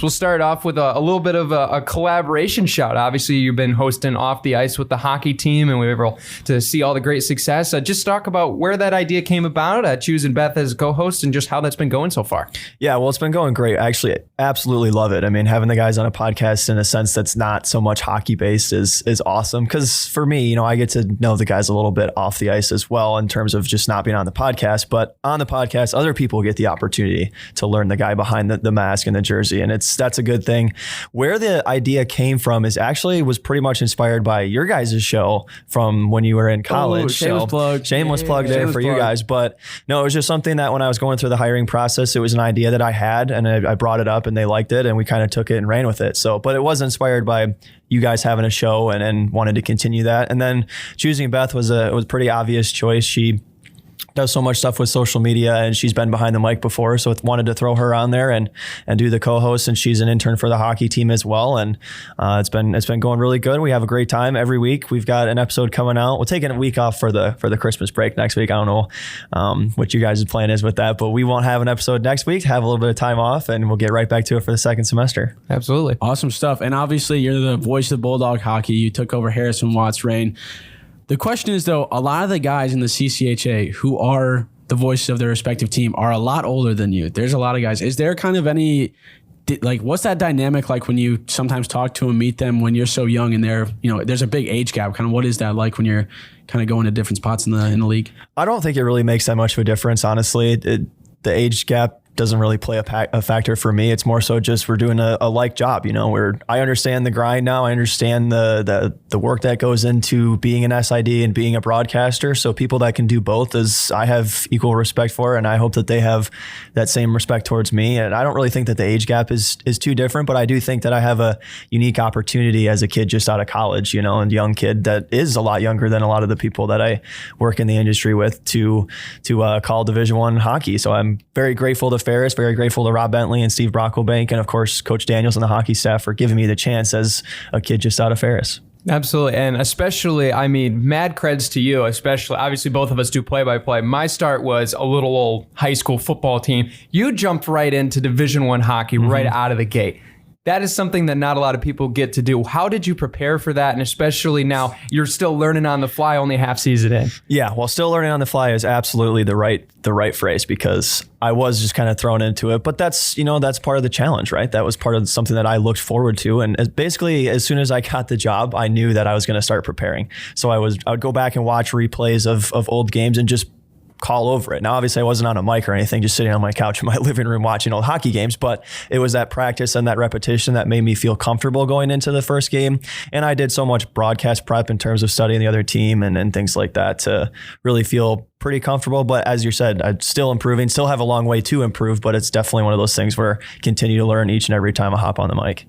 We'll start off with a little bit of a collaboration shout. Obviously, you've been hosting Off the Ice with the hockey team, and we were able to see all the great success. Just talk about where that idea came about, choosing Beth as a co-host, and just how that's been going so far. Yeah, well, it's been going great. I actually absolutely love it. I mean, having the guys on a podcast in a sense that's not so much hockey-based is awesome. Because for me, I get to know the guys a little bit off the ice as well in terms of just not being on the podcast. But on the podcast, other people get the opportunity to learn the guy behind the mask and the jersey, and that's a good thing. Where the idea came from was pretty much inspired by your guys' show from when you were in college. Shameless plug there for you guys. But no, it was just something that when I was going through the hiring process, it was an idea that I had, and I brought it up and they liked it, and we kind of took it and ran with it. But it was inspired by you guys having a show and wanted to continue that. And then choosing Beth was a pretty obvious choice. She does so much stuff with social media, and she's been behind the mic before, so wanted to throw her on there and do the co-host. And she's an intern for the hockey team as well, and it's been going really good. We have a great time every week. We've got an episode coming out. We're taking a week off for the Christmas break next week. I don't know what you guys' plan is with that, but we won't have an episode next week. Have a little bit of time off, and we'll get right back to it for the second semester. Absolutely awesome stuff. And obviously, you're the voice of Bulldog hockey. You took over Harrison Watt's reign. The question is, though, a lot of the guys in the CCHA who are the voices of their respective team are a lot older than you. There's a lot of guys. Is there kind of any, what's that dynamic like when you sometimes talk to them, meet them when you're so young and there's a big age gap? Kind of what is that like when you're kind of going to different spots in the league? I don't think it really makes that much of a difference, honestly. The age gap doesn't really play a factor for me. It's more so just we're doing a like job, where I understand the grind now. I understand the work that goes into being an SID and being a broadcaster. So people that can do both I have equal respect for, and I hope that they have that same respect towards me. And I don't really think that the age gap is too different, but I do think that I have a unique opportunity as a kid just out of college, and young kid that is a lot younger than a lot of the people that I work in the industry with to call Division I hockey. So I'm very grateful to Ferris, very grateful to Rob Bentley and Steve Brocklebank, and of course Coach Daniels and the hockey staff for giving me the chance as a kid just out of Ferris. Absolutely. And especially, mad creds to you, especially, obviously both of us do play-by-play. My start was a little old high school football team. You jumped right into Division I hockey right out of the gate. That is something that not a lot of people get to do. How did you prepare for that? And especially now you're still learning on the fly, only half season in. Yeah, well, still learning on the fly is absolutely the right phrase, because I was just kind of thrown into it. But that's part of the challenge, right? That was part of something that I looked forward to. And basically, as soon as I got the job, I knew that I was going to start preparing. So I would go back and watch replays of old games and just call over it. Now, obviously I wasn't on a mic or anything, just sitting on my couch in my living room watching old hockey games, but it was that practice and that repetition that made me feel comfortable going into the first game. And I did so much broadcast prep in terms of studying the other team and things like that to really feel pretty comfortable. But as you said, I'm still improving, still have a long way to improve, but it's definitely one of those things where I continue to learn each and every time I hop on the mic.